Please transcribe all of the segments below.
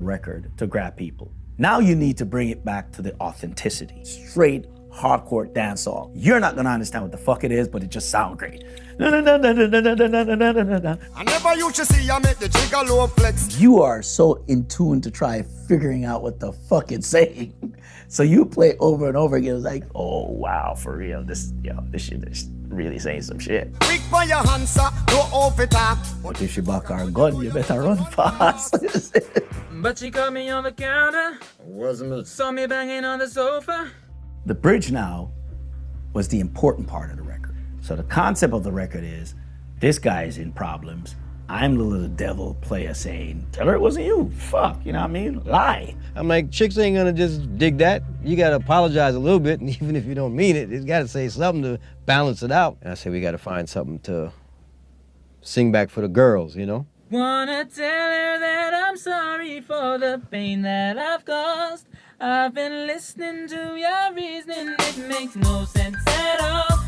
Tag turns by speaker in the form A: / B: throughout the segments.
A: record to grab people. Now you need to bring it back to the authenticity. Straight hardcore dancehall. You're not gonna understand what the fuck it is, but it just sounds great. I
B: never used to see you make the jigger low flex.
A: You are so in tune to try figuring out what the fuck it's saying. So you play over and over again. It's like, oh wow, for real. This shit is really saying some shit.
B: Quick for your hands, sir. No off it up.
A: But if you back our gun, you better run fast.
C: But she caught me on the counter.
B: Wasn't it?
C: Saw me banging on the sofa.
A: The bridge now was the important part of the record. So the concept of the record is, this guy is in problems. I'm the little devil player saying, tell her it wasn't you. Fuck, you know what I mean? Lie.
D: I'm like, chicks ain't gonna just dig that. You gotta apologize a little bit, and even if you don't mean it, you gotta say something to balance it out. And I say we gotta find something to sing back for the girls, you know?
C: Wanna tell her that I'm sorry for the pain that I've caused. I've been listening to your reasoning, it makes no sense at all.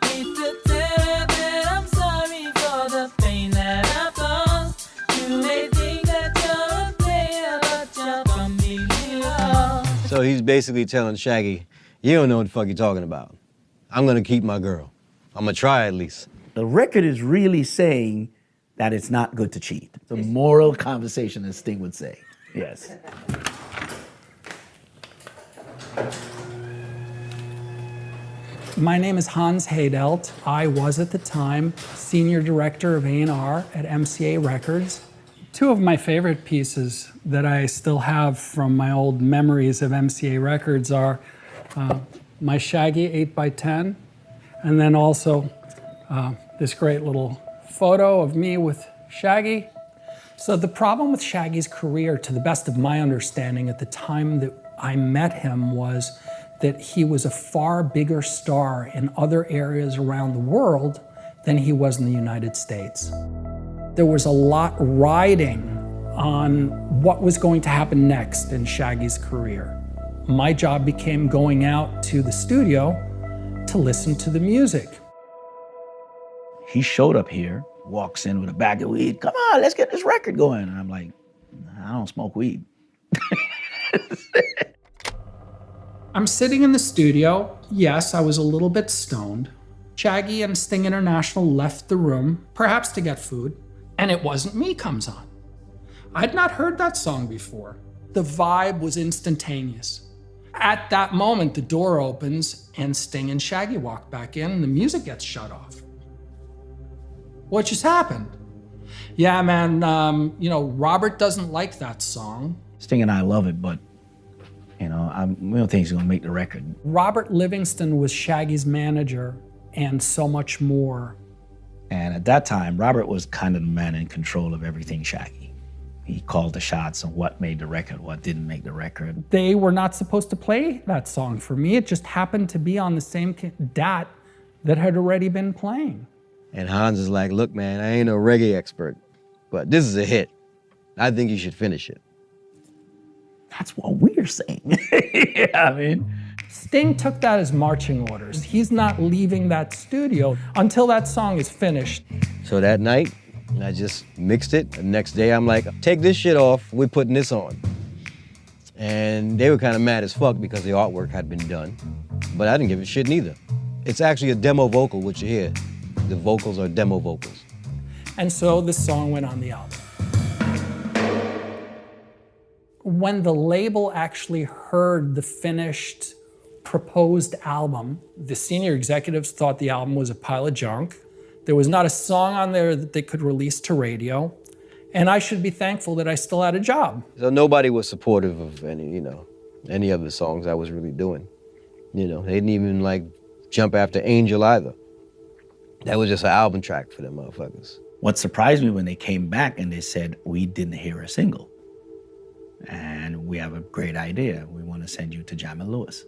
C: Need to tell her that I'm sorry for the pain that I've caused. You may think that you're a player, but you're completely lost.
D: So he's basically telling Shaggy, you don't know what the fuck you're talking about. I'm gonna keep my girl. I'm gonna try at least.
A: The record is really saying that it's not good to cheat. It's a moral conversation, as Sting would say. Yes.
E: My name is Hans Heydelt. I was at the time Senior Director of A&R at MCA Records. Two of my favorite pieces that I still have from my old memories of MCA Records are my Shaggy 8x10, and then also this great little photo of me with Shaggy. So the problem with Shaggy's career, to the best of my understanding at the time that I met him, was that he was a far bigger star in other areas around the world than he was in the United States. There was a lot riding on what was going to happen next in Shaggy's career. My job became going out to the studio to listen to the music.
A: He showed up here, walks in with a bag of weed. Come on, let's get this record going. And I'm like, I don't smoke weed.
E: I'm sitting in the studio. Yes, I was a little bit stoned. Shaggy and Sting International left the room, perhaps to get food, and It Wasn't Me comes on. I'd not heard that song before. The vibe was instantaneous. At that moment, the door opens and Sting and Shaggy walk back in and the music gets shut off. What just happened? Yeah, man, Robert doesn't like that song.
A: Sting and I love it, but we don't think he's gonna make the record.
E: Robert Livingston was Shaggy's manager and so much more.
A: And at that time, Robert was kind of the man in control of everything Shaggy. He called the shots on what made the record, what didn't make the record.
E: They were not supposed to play that song for me. It just happened to be on the same DAT that had already been playing.
D: And Hans is like, look, man, I ain't no reggae expert, but this is a hit. I think you should finish it.
A: That's what we're saying. Yeah, I mean.
E: Sting took that as marching orders. He's not leaving that studio until that song is finished.
D: So that night, I just mixed it. The next day, I'm like, take this shit off, we're putting this on. And they were kind of mad as fuck because the artwork had been done. But I didn't give a shit neither. It's actually a demo vocal, what you hear. The vocals are demo vocals.
E: And so this song went on the album. When the label actually heard the finished, proposed album, the senior executives thought the album was a pile of junk. There was not a song on there that they could release to radio. And I should be thankful that I still had a job.
D: So nobody was supportive of any of the songs I was really doing. They didn't even jump after Angel either. That was just an album track for them motherfuckers.
A: What surprised me when they came back and they said, we didn't hear a single. And we have a great idea. We want to send you to Jam and Lewis.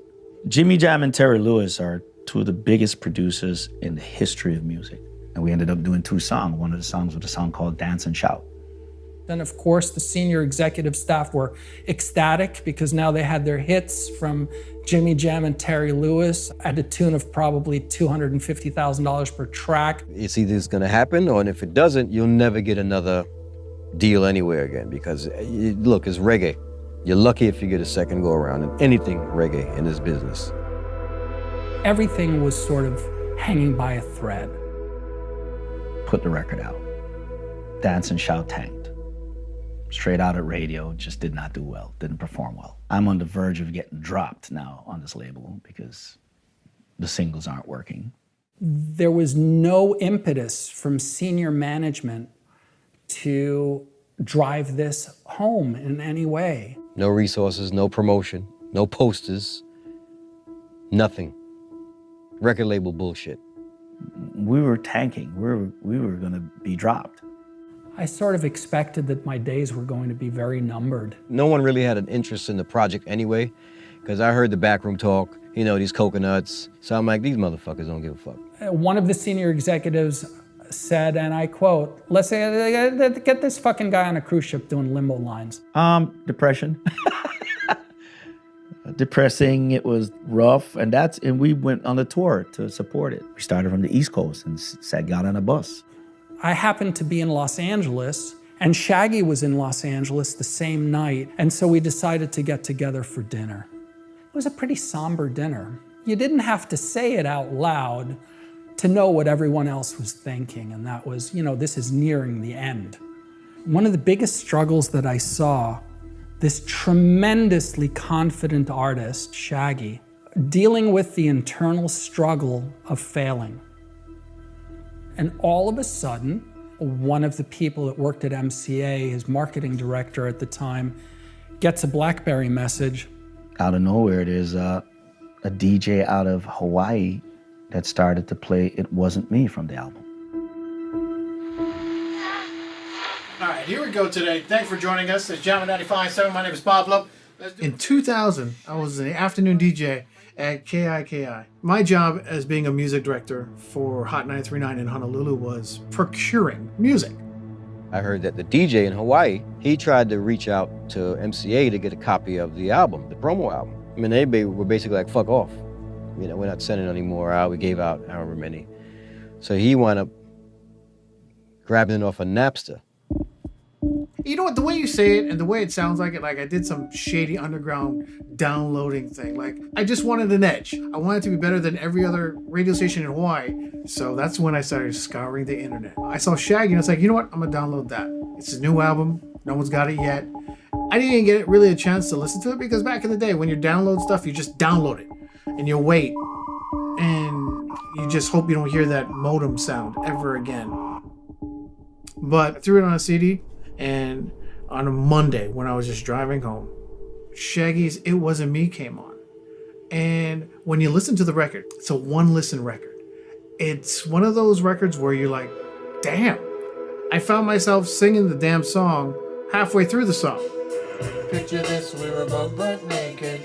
A: Jimmy Jam and Terry Lewis are two of the biggest producers in the history of music. And we ended up doing two songs. One of the songs was a song called Dance and Shout.
E: Then, of course, the senior executive staff were ecstatic because now they had their hits from Jimmy Jam and Terry Lewis at a tune of probably $250,000 per track.
D: It's either it's gonna happen, or if it doesn't, you'll never get another deal anywhere again because, look, it's reggae. You're lucky if you get a second go around in anything reggae in this business.
E: Everything was sort of hanging by a thread.
A: Put the record out. Dance and Shout tanked. Straight Out at Radio just did not do well, didn't perform well. I'm on the verge of getting dropped now on this label because the singles aren't working.
E: There was no impetus from senior management to drive this home in any way.
D: No resources, no promotion, no posters, nothing. Record label bullshit.
A: We were tanking. We were going to be dropped.
E: I sort of expected that my days were going to be very numbered.
D: No one really had an interest in the project anyway, because I heard the backroom talk, you know, these coconuts. So I'm like, these motherfuckers don't give a fuck.
E: One of the senior executives said, and I quote, let's say, get this fucking guy on a cruise ship doing limbo lines.
A: Depression. Depressing, it was rough, and we went on the tour to support it. We started from the East Coast and got on a bus.
E: I happened to be in Los Angeles, and Shaggy was in Los Angeles the same night, and so we decided to get together for dinner. It was a pretty somber dinner. You didn't have to say it out loud to know what everyone else was thinking, and that was, you know, this is nearing the end. One of the biggest struggles that I saw, this tremendously confident artist, Shaggy, dealing with the internal struggle of failing. And all of a sudden, one of the people that worked at MCA, his marketing director at the time, gets a BlackBerry message.
A: Out of nowhere, there's a DJ out of Hawaii that started to play It Wasn't Me from the album.
F: All right, here we go today. Thanks for joining us. It's Jammin' 95.7. My name is Pablo. In 2000, I was an afternoon DJ at KIKI. My job as being a music director for Hot 939 in Honolulu was procuring music.
D: I heard that the DJ in Hawaii, he tried to reach out to MCA to get a copy of the album, the promo album. I mean, they were basically like, fuck off. You know, we're not sending any more out. We gave out however many. So he wound up grabbing it off of Napster.
F: You know what, the way you say it and the way it sounds like I did some shady underground downloading thing. Like, I just wanted an edge. I wanted to be better than every other radio station in Hawaii. So that's when I started scouring the internet. I saw Shaggy and I was like, you know what, I'm gonna download that. It's his new album. No one's got it yet. I didn't even get really a chance to listen to it because back in the day, when you download stuff, you just download it and you wait. And you just hope you don't hear that modem sound ever again. But I threw it on a CD. And on a Monday, when I was just driving home, Shaggy's It Wasn't Me came on. And when you listen to the record, it's a one-listen record. It's one of those records where you're like, damn. I found myself singing the damn song halfway through the song. Picture this, we were both butt naked.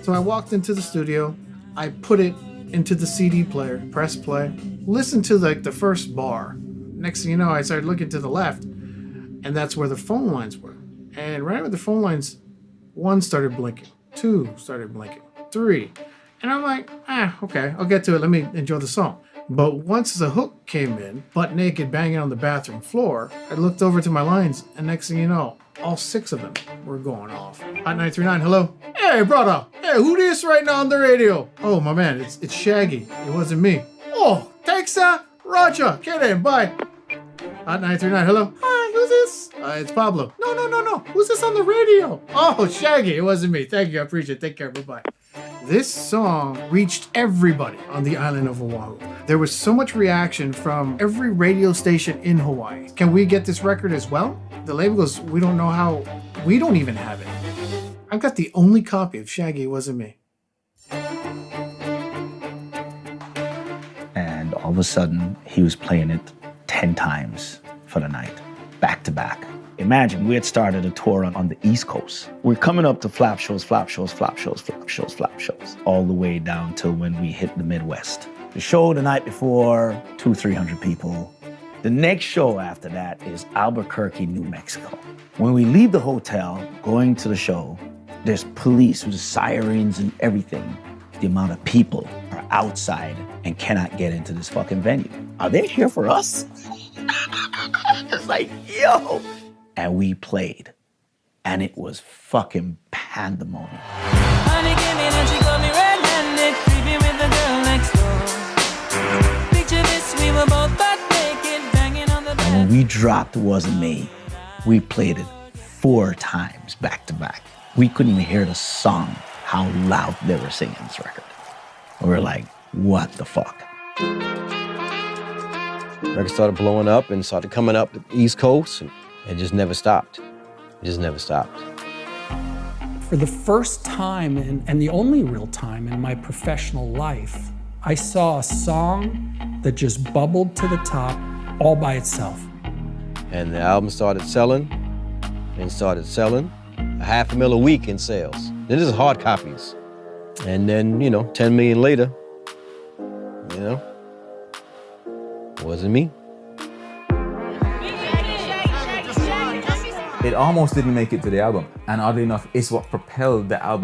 F: So I walked into the studio. I put it into the CD player, press play, listened to like the first bar. Next thing you know, I started looking to the left. And that's where the phone lines were. And right with the phone lines, 1 started blinking, 2 started blinking, 3. And I'm like, okay, I'll get to it. Let me enjoy the song. But once the hook came in, butt naked banging on the bathroom floor, I looked over to my lines, and next thing you know, all 6 of them were going off. Hot 939, hello? Hey, brother. Hey, who this right now on the radio? Oh, my man, it's Shaggy. It wasn't me. Oh, thanks, Roger. Get in, bye. Hot 939, hello? Hi, who's this? It's Pablo. No. Who's this on the radio? Oh, Shaggy. It wasn't me. Thank you. I appreciate it. Take care. Bye-bye. This song reached everybody on the island of Oahu. There was so much reaction from every radio station in Hawaii. Can we get this record as well? The label goes, we don't know how. We don't even have it. I've got the only copy of Shaggy, It Wasn't Me.
A: And all of a sudden, he was playing it 10 times for the night, back to back. Imagine we had started a tour on the East Coast. We're coming up to flap shows, all the way down till when we hit the Midwest. The show the night before, 200-300 people. The next show after that is Albuquerque, New Mexico. When we leave the hotel, going to the show, there's police with sirens and everything. The amount of people are outside and cannot get into this fucking venue. Are they here for us? It's like, yo. And we played. And it was fucking pandemonium.
C: Honey came in and she got me red-handed, creepy with the girl next door. Picture this, we were both butt naked, banging on the
A: And when
C: bed.
A: we dropped Wasn't Me, we played it 4 times back to back. We couldn't even hear the song, how loud they were singing this record. We were like, what the fuck?
D: Record started blowing up and started coming up the East Coast, and it just never stopped. It just never stopped.
E: For the first time, and the only real time in my professional life, I saw a song that just bubbled to the top all by itself.
D: And the album started selling and started selling. 500,000 a week in sales. Then this is hard copies. And then, 10 million later, wasn't me.
G: It almost didn't make it to the album. And oddly enough, it's what propelled the album.